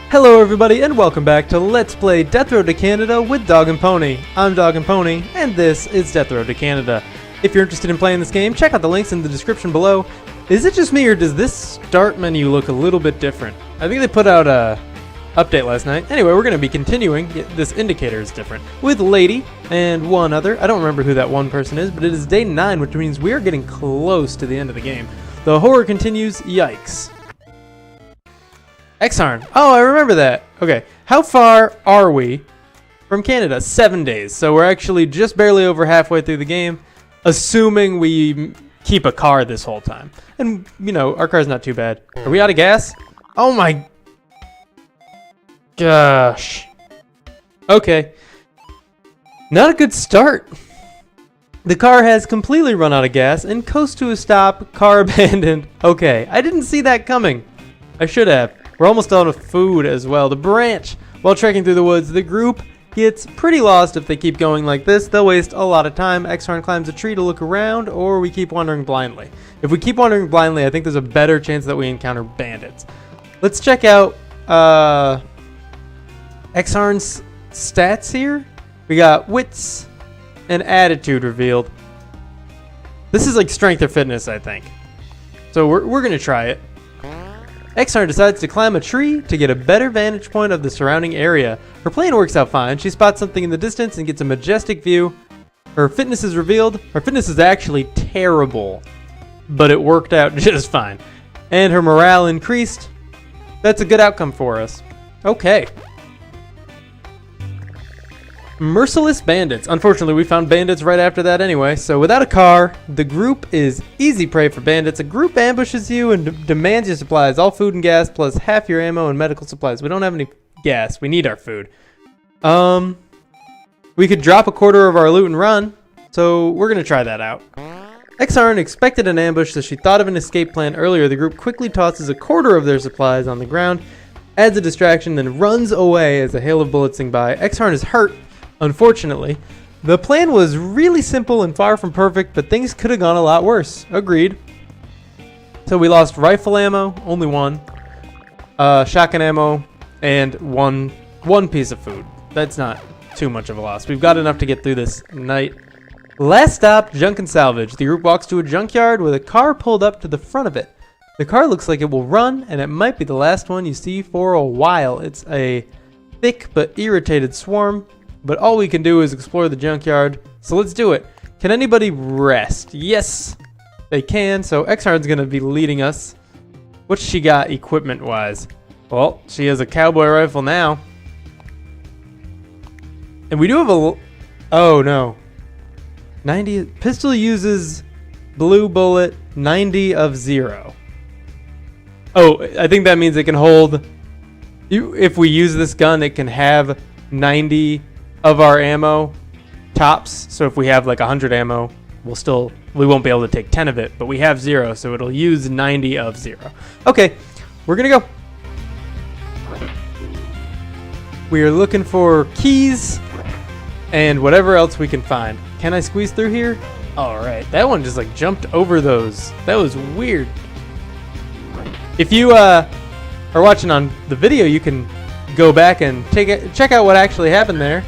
Hello everybody and welcome back to Let's Play Death Road to Canada with DogAndPony. I'm DogAndPony and this is Death Road to Canada. If you're interested in playing this game, check out the links in the description below. Is it just me or does this start menu look a little bit different? I think they put out a update last night. Anyway, we're going to be continuing. This indicator is different. With Lady and one other. I don't remember who that one person is, but it is day 9, which means we are getting close to the end of the game. The horror continues. Yikes. Exarn. Oh, I remember that. Okay. How far are we from Canada? 7 days. So we're actually just barely over halfway through the game, assuming we keep a car this whole time. And, you know, our car's not too bad. Are we out of gas? Oh my gosh. Okay. Not a good start. The car has completely run out of gas and coasts to a stop. Car abandoned. Okay. I didn't see that coming. I should have. We're almost out of food as well. The branch. While trekking through the woods, the group gets pretty lost if they keep going like this. They'll waste a lot of time. Exarn climbs a tree to look around, or we keep wandering blindly. If we keep wandering blindly, I think there's a better chance that we encounter bandits. Let's check out Exarn's stats here. We got wits and attitude revealed. This is like strength or fitness, I think. So we're going to try it. Exarn decides to climb a tree to get a better vantage point of the surrounding area. Her plan works out fine. She spots something in the distance and gets a majestic view. Her fitness is revealed. Her fitness is actually terrible, but it worked out just fine. And her morale increased. That's a good outcome for us. Okay. Merciless bandits. Unfortunately, we found bandits right after that anyway. So without a car, the group is easy prey for bandits. A group ambushes you and demands your supplies. All food and gas plus half your ammo and medical supplies. We don't have any gas. We need our food. We could drop a quarter of our loot and run. So we're going to try that out. Exarn expected an ambush, so she thought of an escape plan earlier. The group quickly tosses a quarter of their supplies on the ground, adds a distraction, then runs away as a hail of bullets sing by. Exarn is hurt. Unfortunately, the plan was really simple and far from perfect, but things could have gone a lot worse. Agreed. So we lost rifle ammo, only one, shotgun ammo, and one piece of food. That's not too much of a loss. We've got enough to get through this night. Last stop, junk and salvage. The group walks to a junkyard with a car pulled up to the front of it. The car looks like it will run, and it might be the last one you see for a while. It's a thick but irritated swarm. But all we can do is explore the junkyard. So let's do it. Can anybody rest? Yes, they can. So Exarn's going to be leading us. What's she got equipment-wise? Well, she has a cowboy rifle now. And we do have a... Oh, no. 90... Pistol uses blue bullet, 90 of 0. Oh, I think that means it can hold... If we use this gun, it can have 90... of our ammo tops. So if we have like 100 ammo, we won't be able to take 10 of it, but we have 0, so it'll use 90 of 0. Okay, we're gonna go. We are looking for keys and whatever else we can find. Can I squeeze through here? All right, that one just like jumped over those. That was weird. If you are watching on the video, you can go back and check out what actually happened there.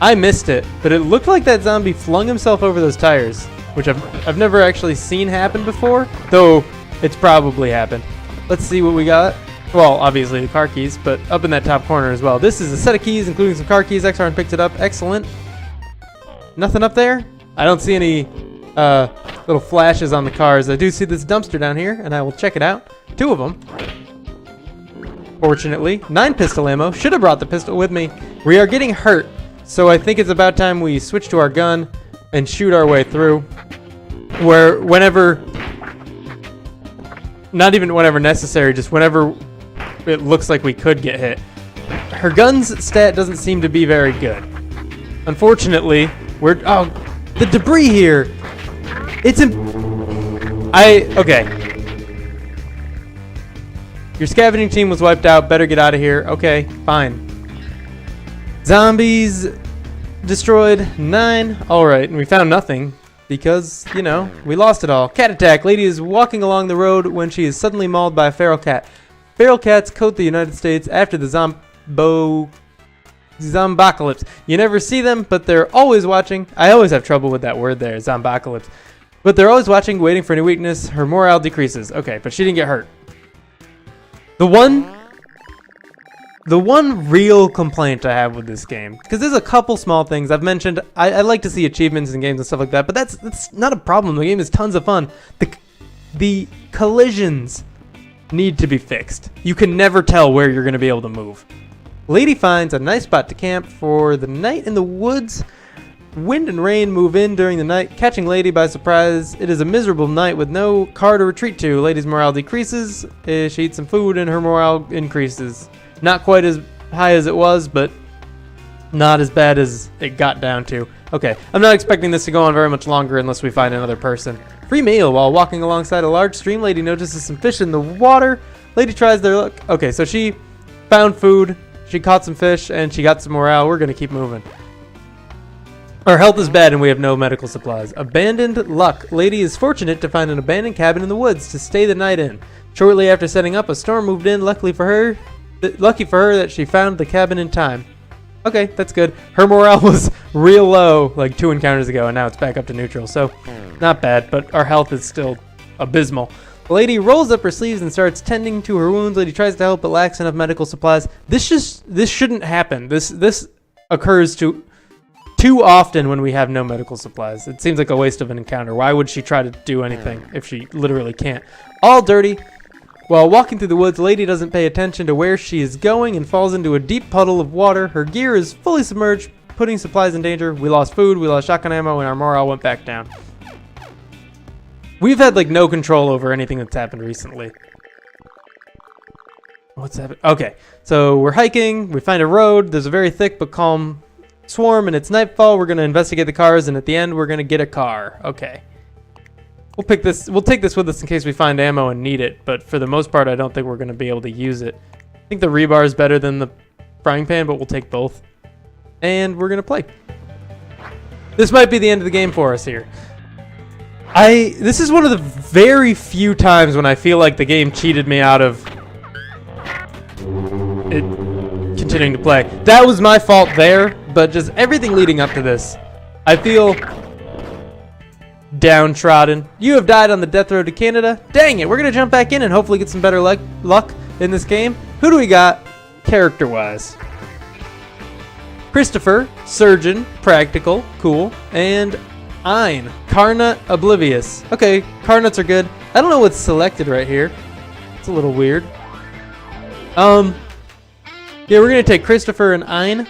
I missed it, but it looked like that zombie flung himself over those tires, which I've never actually seen happen before, though it's probably happened. Let's see what we got. Well, obviously the car keys, but up in that top corner as well. This is a set of keys, including some car keys. Exarn picked it up. Excellent. Nothing up there? I don't see any little flashes on the cars. I do see this dumpster down here, and I will check it out. 2 of them. Fortunately. 9 pistol ammo. Should have brought the pistol with me. We are getting hurt. So I think it's about time we switch to our gun and shoot our way through. Not even whenever necessary, just whenever it looks like we could get hit. Her gun's stat doesn't seem to be very good. Unfortunately, the debris here. Okay. Your scavenging team was wiped out. Better get out of here. Okay, fine. Zombies destroyed. 9. Alright, and we found nothing because, you know, we lost it all. Cat attack. Lady is walking along the road when she is suddenly mauled by a feral cat. Feral cats coat the United States after the zombocalypse. You never see them, but they're always watching. I always have trouble with that word there, zombocalypse. But they're always watching, waiting for any weakness. Her morale decreases. Okay, but she didn't get hurt. The one real complaint I have with this game, because there's a couple small things I've mentioned. I like to see achievements in games and stuff like that, but that's not a problem. The game is tons of fun. The collisions need to be fixed. You can never tell where you're going to be able to move. Lady finds a nice spot to camp for the night in the woods. Wind and rain move in during the night, catching Lady by surprise. It is a miserable night with no car to retreat to. Lady's morale decreases. She eats some food and her morale increases. Not quite as high as it was, but not as bad as it got down to. Okay, I'm not expecting this to go on very much longer unless we find another person. Free meal. While walking alongside a large stream, Lady notices some fish in the water. Lady tries their luck. Okay, so she found food, she caught some fish, and she got some morale. We're going to keep moving. Our health is bad and we have no medical supplies. Abandoned luck. Lady is fortunate to find an abandoned cabin in the woods to stay the night in. Shortly after setting up, a storm moved in. Lucky for her that she found the cabin in time. Okay, that's good. Her morale was real low like 2 encounters ago, and now it's back up to neutral, so not bad, but our health is still abysmal. Lady rolls up her sleeves and starts tending to her wounds. Lady tries to help but lacks enough medical supplies. This shouldn't happen. This occurs too often when we have no medical supplies. It seems like a waste of an encounter. Why would she try to do anything if she literally can't? All dirty. While walking through the woods, Lady doesn't pay attention to where she is going and falls into a deep puddle of water. Her gear is fully submerged, putting supplies in danger. We lost food, we lost shotgun ammo, and our morale went back down. We've had like no control over anything that's happened recently. What's happened? Okay, so we're hiking, we find a road, there's a very thick but calm swarm, and it's nightfall. We're going to investigate the cars, and at the end we're going to get a car. Okay. We'll take this with us in case we find ammo and need it, but for the most part, I don't think we're going to be able to use it. I think the rebar is better than the frying pan, but we'll take both. And we're going to play. This might be the end of the game for us here. This is one of the very few times when I feel like the game cheated me out of it continuing to play. That was my fault there, but just everything leading up to this, I feel downtrodden. You have died on the death road to Canada. Dang it, we're going to jump back in and hopefully get some better luck in this game. Who do we got character-wise? Christopher, surgeon, practical, cool, and Ein, Carnut, oblivious. Okay, Carnuts are good. I don't know what's selected right here. It's a little weird. Yeah, we're going to take Christopher and Ein.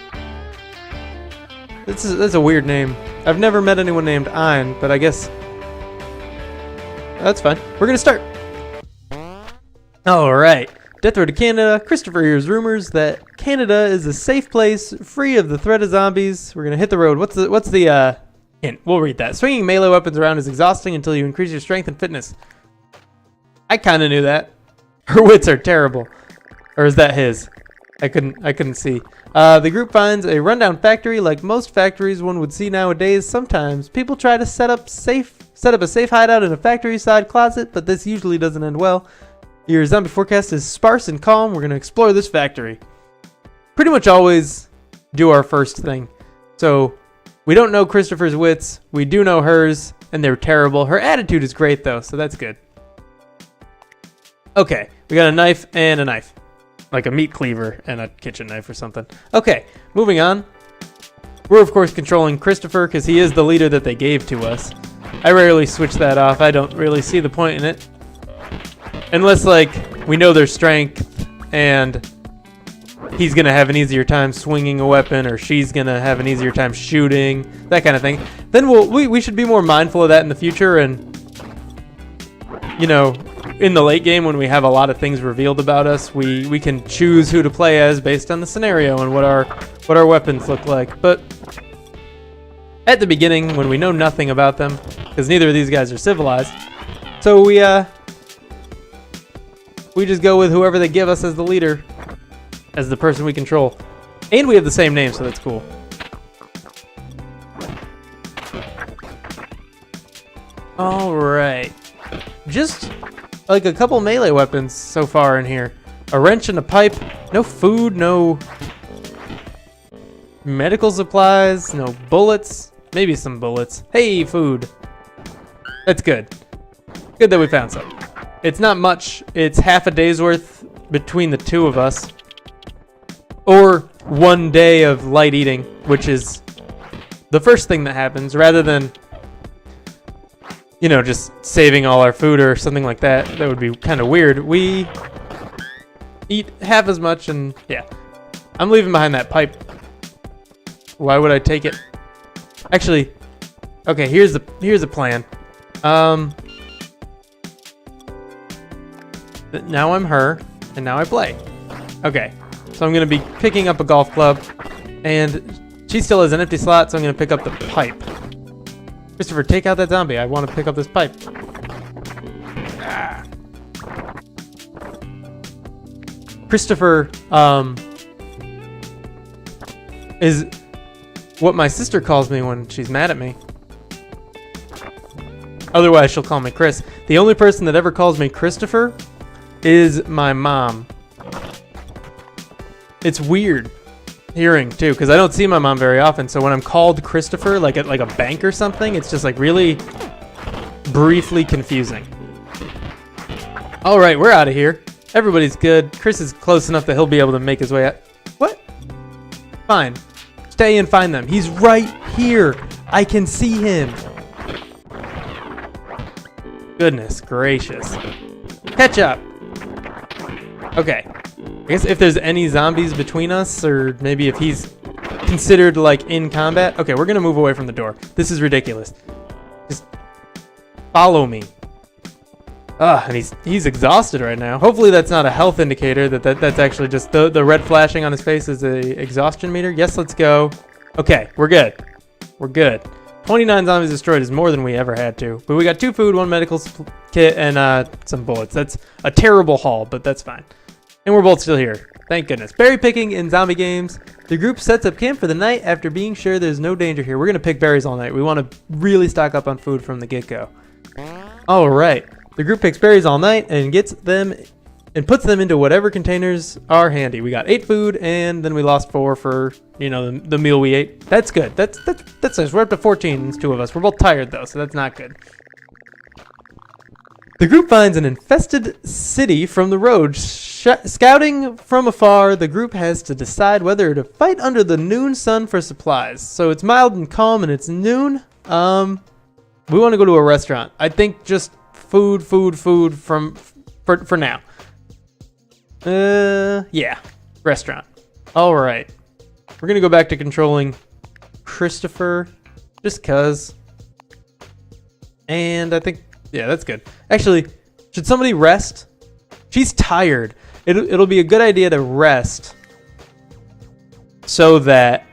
That's a weird name. I've never met anyone named Ein, but I guess that's fine. We're going to start. All right. Death Road to Canada. Christopher hears rumors that Canada is a safe place, free of the threat of zombies. We're going to hit the road. What's the hint? We'll read that. Swinging melee weapons around is exhausting until you increase your strength and fitness. I kind of knew that. Her wits are terrible. Or is that his? I couldn't see. The group finds a rundown factory. Like most factories one would see nowadays, sometimes people try to set up a safe hideout in a factory side closet, but this usually doesn't end well. Your zombie forecast is sparse and calm. We're going to explore this factory. Pretty much always do our first thing. So we don't know Christopher's wits. We do know hers, and they're terrible. Her attitude is great, though, so that's good. Okay, we got a knife and a knife. Like a meat cleaver and a kitchen knife or something. Okay, moving on. We're, of course, controlling Christopher because he is the leader that they gave to us. I rarely switch that off. I don't really see the point in it. Unless, like, we know their strength and he's going to have an easier time swinging a weapon or she's going to have an easier time shooting, that kind of thing. Then we should be more mindful of that in the future and, you know, in the late game when we have a lot of things revealed about us, we can choose who to play as based on the scenario and what our weapons look like. But at the beginning, when we know nothing about them, because neither of these guys are civilized, so we just go with whoever they give us as the leader, as the person we control. And we have the same name, so that's cool. All right. Just like a couple melee weapons so far in here. a wrench and a pipe. No food, no medical supplies, no bullets. Maybe some bullets. Hey, food. That's good. Good that we found some. It's not much. It's half a day's worth between the two of us. Or 1 day of light eating, which is the first thing that happens, rather than, you know, just saving all our food or something like that. That would be kind of weird. We eat half as much, and yeah. I'm leaving behind that pipe. Why would I take it? Actually, okay, here's the plan. Now I'm her, and now I play. Okay, so I'm gonna be picking up a golf club, and she still has an empty slot, so I'm gonna pick up the pipe. Christopher, take out that zombie. I want to pick up this pipe. Ah. Christopher, is what my sister calls me when she's mad at me. Otherwise, she'll call me Chris. The only person that ever calls me Christopher is my mom. It's weird hearing too, because I don't see my mom very often. So when I'm called Christopher, like at like a bank or something, it's just like really briefly confusing. All right, we're out of here. Everybody's good. Chris is close enough that he'll be able to make his way out. What? Fine. Stay and find them. He's right here. I can see him. Goodness gracious. Catch up. Okay. I guess if there's any zombies between us, or maybe if he's considered like in combat. Okay, we're gonna move away from the door. This is ridiculous. Just follow me. And he's exhausted right now. Hopefully that's not a health indicator. That's actually just the red flashing on his face is a exhaustion meter. Yes, let's go. Okay, we're good. We're good. 29 zombies destroyed is more than we ever had to. But we got 2 food, 1 medical kit, and some bullets. That's a terrible haul, but that's fine. And we're both still here. Thank goodness. Berry picking in zombie games. The group sets up camp for the night after being sure there's no danger here. We're going to pick berries all night. We want to really stock up on food from the get-go. All right. The group picks berries all night and gets them and puts them into whatever containers are handy. We got 8 food, and then we lost 4 for, you know, the meal we ate. That's good. That's nice. We're up to 14. It's 2 of us. We're both tired though, so that's not good. The group finds an infested city from the road. Scouting from afar, the group has to decide whether to fight under the noon sun for supplies. So it's mild and calm, and it's noon. We want to go to a restaurant. I think just food for now. Yeah, restaurant. All right, we're gonna go back to controlling Christopher, just cause. And I think, yeah, that's good. Actually, should somebody rest? She's tired. It'll be a good idea to rest, so that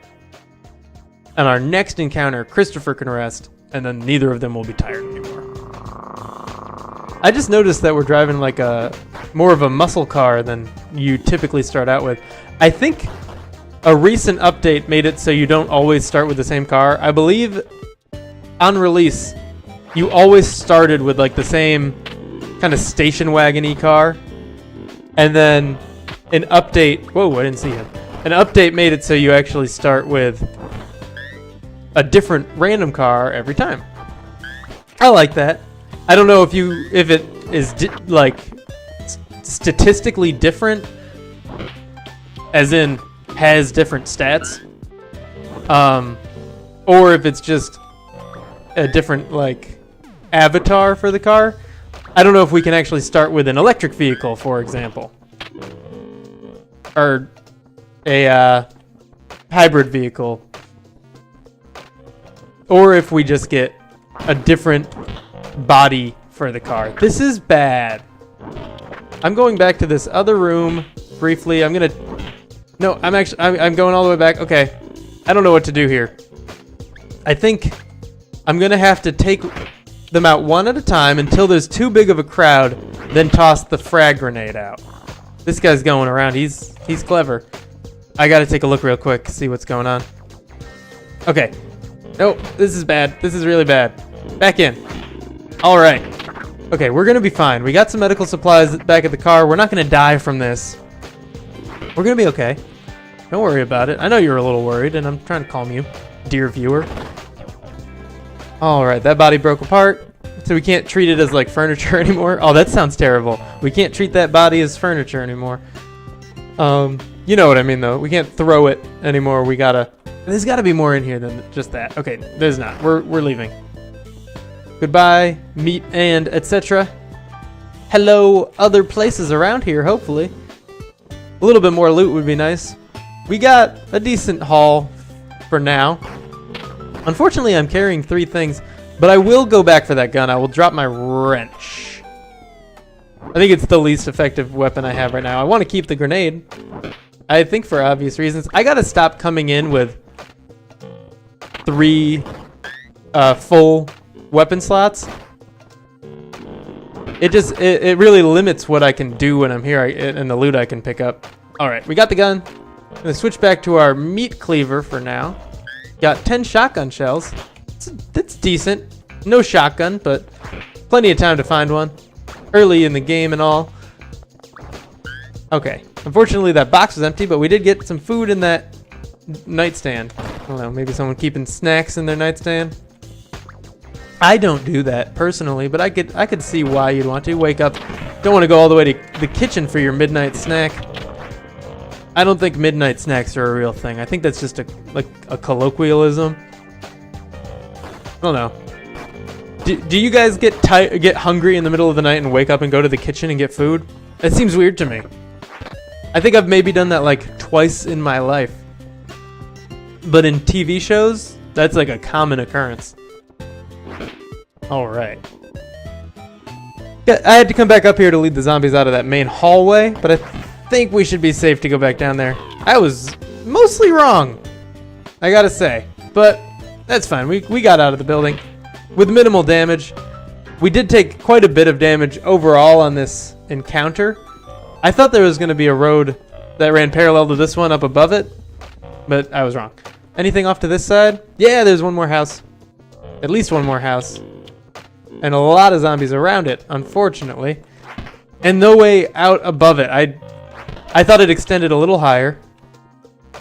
on our next encounter, Christopher can rest, and then neither of them will be tired anymore. I just noticed that we're driving like more of a muscle car than you typically start out with. I think a recent update made it so you don't always start with the same car. I believe on release, you always started with like the same kind of station wagon-y car. And then an update, whoa, I didn't see him. An update made it so you actually start with a different random car every time. I like that. I don't know if it is like statistically different, as in has different stats, or if it's just a different like avatar for the car. I don't know if we can actually start with an electric vehicle, for example, or a hybrid vehicle, or if we just get a different body for the car. This is bad. I'm going back to this other room briefly. I'm going going all the way back. Okay. I don't know what to do here. I think I'm going to have to take them out one at a time until there's too big of a crowd, then toss the frag grenade out. This guy's going around. He's clever. I got to take a look real quick, see what's going on. Okay. Nope, this is bad. This is really bad. Back in. All right. Okay, we're going to be fine. We got some medical supplies back at the car. We're not going to die from this. We're gonna be okay. Don't worry about it. I know you're a little worried, and I'm trying to calm you, dear viewer. All right, that body broke apart, so we can't treat it as like furniture anymore. Oh, that sounds terrible. We can't treat that body as furniture anymore. You know what I mean, though. We can't throw it anymore. We gotta. There's got to be more in here than just that. Okay, there's not. We're leaving. Goodbye, meat and etc. Hello, other places around here. Hopefully, a little bit more loot would be nice. We got a decent haul for now. Unfortunately, I'm carrying 3 things, but I will go back for that gun. I will drop my wrench. I think it's the least effective weapon I have right now. I want to keep the grenade. I think for obvious reasons. I gotta stop coming in with 3 full weapon slots. It really limits what I can do when I'm here and the loot I can pick up. All right, we got the gun. I'm gonna switch back to our meat cleaver for now. Got 10 shotgun shells. That's decent. No shotgun, but plenty of time to find one. Early in the game and all. Okay. Unfortunately, that box was empty, but we did get some food in that nightstand. I don't know, maybe someone keeping snacks in their nightstand. I don't do that personally, but I could see why you'd want to. Wake up, don't want to go all the way to the kitchen for your midnight snack. I don't think midnight snacks are a real thing. I think that's just a colloquialism. I don't know. Do you guys get hungry in the middle of the night and wake up and go to the kitchen and get food? That seems weird to me. I think I've maybe done that like twice in my life. But in TV shows, that's like a common occurrence. All right. Yeah, I had to come back up here to lead the zombies out of that main hallway, but I think we should be safe to go back down there. I was mostly wrong, I gotta say, but that's fine. We got out of the building with minimal damage. We did take quite a bit of damage overall on this encounter. I thought there was going to be a road that ran parallel to this one up above it, but I was wrong. Anything off to this side? Yeah, there's one more house. At least one more house. And a lot of zombies around it, unfortunately. And no way out above it. I thought it extended a little higher.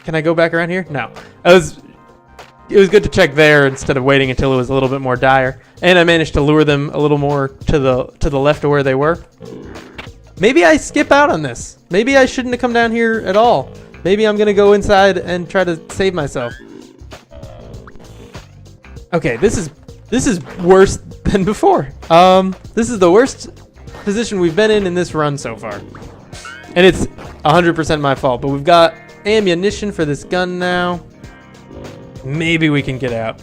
Can I go back around here? No. It was good to check there instead of waiting until it was a little bit more dire. And I managed to lure them a little more to the left of where they were. Maybe I skip out on this. Maybe I shouldn't have come down here at all. Maybe I'm going to go inside and try to save myself. Okay, this is worse than before. This is the worst position we've been in this run so far. And it's 100% my fault, but we've got ammunition for this gun now. Maybe we can get out.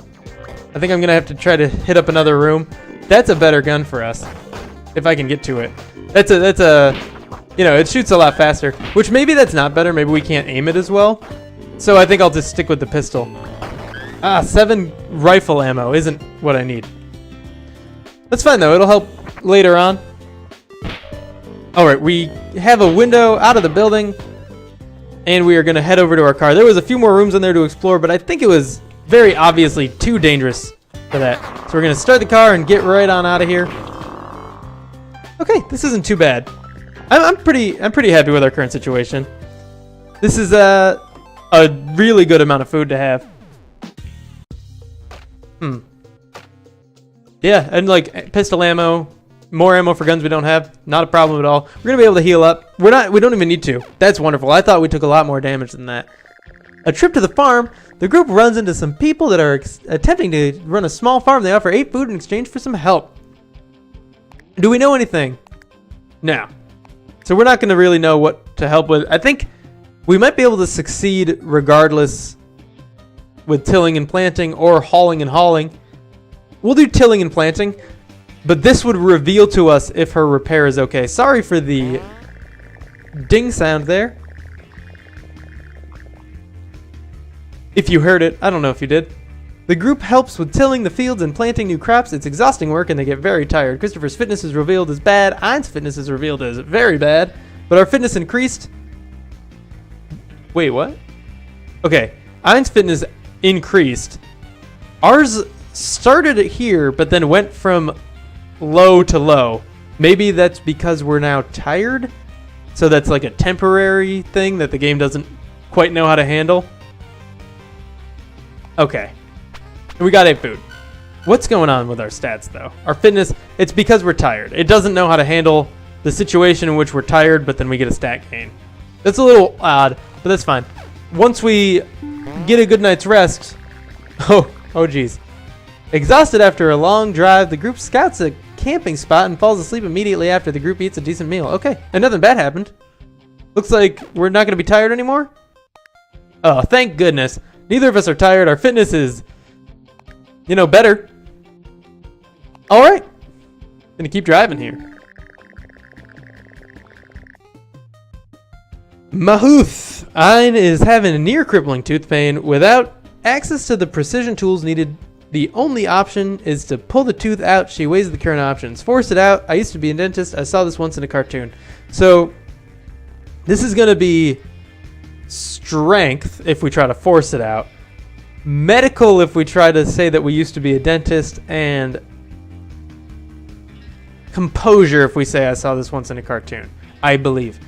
I think I'm going to have to try to hit up another room. That's a better gun for us, if I can get to it. That's a, you know, it shoots a lot faster, which maybe that's not better. Maybe we can't aim it as well. So I think I'll just stick with the pistol. 7 rifle ammo isn't what I need. That's fine though, it'll help later on. Alright, we have a window out of the building, and we are going to head over to our car. There was a few more rooms in there to explore, but I think it was very obviously too dangerous for that. So we're going to start the car and get right on out of here. Okay, this isn't too bad. I'm pretty happy with our current situation. This is a really good amount of food to have. Yeah, and like pistol ammo, more ammo for guns we don't have, not a problem at all. We're gonna be able to heal up. We don't even need to. That's wonderful. I thought we took a lot more damage than that. A trip to the farm. The group runs into some people that are attempting to run a small farm. They offer 8 food in exchange for some help. Do we know anything? No. So we're not going to really know what to help with. I think we might be able to succeed regardless with tilling and planting or hauling and hauling. We'll do tilling and planting, but this would reveal to us if her repair is okay. Sorry for the ding sound there. If you heard it, I don't know if you did. The group helps with tilling the fields and planting new crops. It's exhausting work and they get very tired. Christopher's fitness is revealed as bad. Ein's fitness is revealed as very bad. But our fitness increased. Wait, what? Okay. Ein's fitness increased. Ours started here, but then went from low to low. Maybe that's because we're now tired? So that's like a temporary thing that the game doesn't quite know how to handle. Okay. We got 8 food. What's going on with our stats, though? Our fitness, it's because we're tired. It doesn't know how to handle the situation in which we're tired, but then we get a stat gain. That's a little odd, but that's fine. Once we get a good night's rest... Oh geez. Exhausted after a long drive, the group scouts a camping spot and falls asleep immediately after the group eats a decent meal. Okay, and nothing bad happened. Looks like we're not going to be tired anymore. Oh, thank goodness. Neither of us are tired. Our fitness is, better. All right. Gonna keep driving here. Mahuth. Ein is having a near crippling tooth pain. Without access to the precision tools needed, the only option is to pull the tooth out. She weighs the current options. Force it out. I used to be a dentist. I saw this once in a cartoon. So this is going to be strength if we try to force it out. Medical if we try to say that we used to be a dentist. And composure if we say I saw this once in a cartoon. I believe.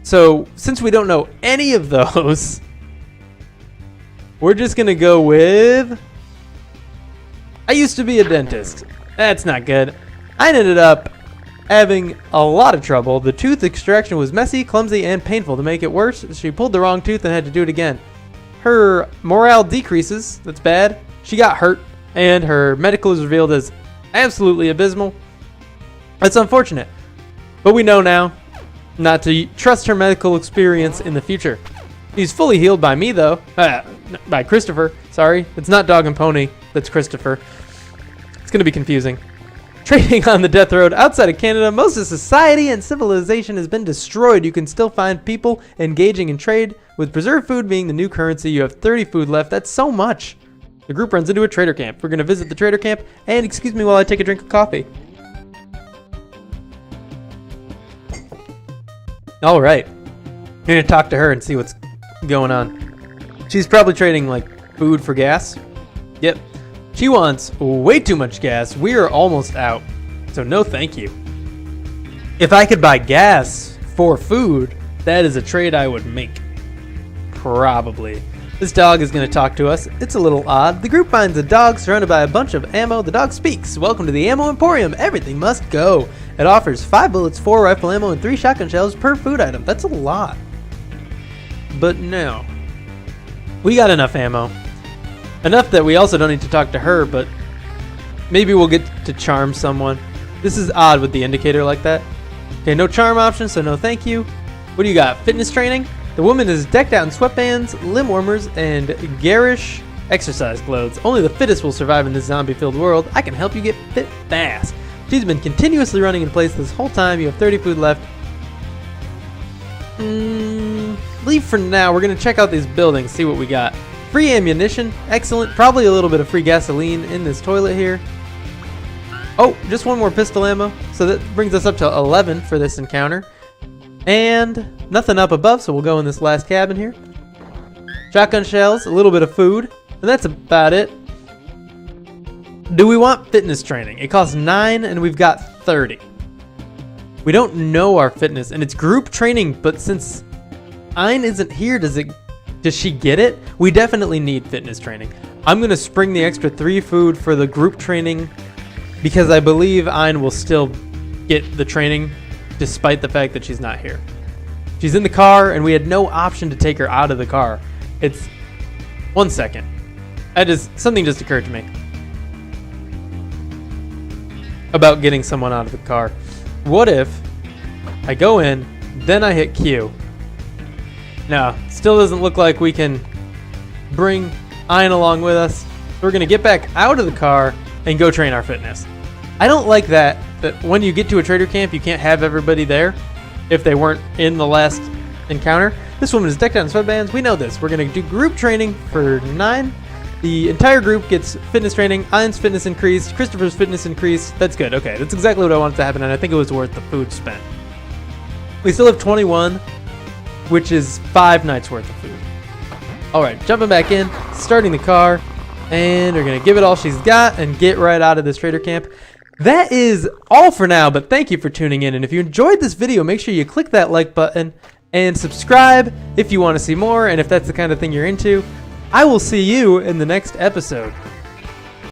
So since we don't know any of those, we're just going to go with... I used to be a dentist. That's not good. I ended up having a lot of trouble. The tooth extraction was messy, clumsy, and painful. To make it worse, she pulled the wrong tooth and had to do it again. Her morale decreases. That's bad. She got hurt, and her medical is revealed as absolutely abysmal. That's unfortunate. But we know now not to trust her medical experience in the future. She's fully healed by me, though. By Christopher. Sorry. It's not Dog and Pony. That's Christopher. It's going to be confusing. Trading on the death road outside of Canada, most of society and civilization has been destroyed. You can still find people engaging in trade, with preserved food being the new currency. You have 30 food left. That's so much. The group runs into a trader camp. We're going to visit the trader camp, and excuse me while I take a drink of coffee. All right. I'm going to talk to her and see what's going on. She's probably trading, like, food for gas. Yep. She wants way too much gas. We are almost out. So no thank you. If I could buy gas for food, that is a trade I would make. Probably. This dog is going to talk to us. It's a little odd. The group finds a dog surrounded by a bunch of ammo. The dog speaks. Welcome to the Ammo Emporium. Everything must go. It offers 5 bullets, 4 rifle ammo, and 3 shotgun shells per food item. That's a lot. But no. We got enough ammo. Enough that we also don't need to talk to her, but maybe we'll get to charm someone. This is odd with the indicator like that. Okay, no charm option, so no thank you. What do you got? Fitness training? The woman is decked out in sweatbands, limb warmers, and garish exercise clothes. Only the fittest will survive in this zombie-filled world. I can help you get fit fast. She's been continuously running in place this whole time. You have 30 food left. Leave for now. We're going to check out these buildings, see what we got. Free ammunition. Excellent. Probably a little bit of free gasoline in this toilet here. Oh, just one more pistol ammo. So that brings us up to 11 for this encounter. And nothing up above, so we'll go in this last cabin here. Shotgun shells, a little bit of food, and that's about it. Do we want fitness training? It costs 9 and we've got 30. We don't know our fitness, and it's group training, but since Ein isn't here, does she get it? We definitely need fitness training. I'm going to spring the extra 3 food for the group training because I believe Ein will still get the training despite the fact that she's not here. She's in the car, and we had no option to take her out of the car. It's 1 second. Something just occurred to me about getting someone out of the car. What if I go in, then I hit Q? No, still doesn't look like we can bring Ein along with us. We're going to get back out of the car and go train our fitness. I don't like that when you get to a trader camp, you can't have everybody there if they weren't in the last encounter. This woman is decked out in sweatbands. We know this. We're going to do group training for 9. The entire group gets fitness training. Ein's fitness increased. Christopher's fitness increased. That's good. Okay, that's exactly what I wanted to happen, and I think it was worth the food spent. We still have 21, which is 5 nights worth of food. All right, jumping back in, starting the car, and we're going to give it all she's got and get right out of this trader camp. That is all for now, but thank you for tuning in. And if you enjoyed this video, make sure you click that like button and subscribe if you want to see more and if that's the kind of thing you're into. I will see you in the next episode.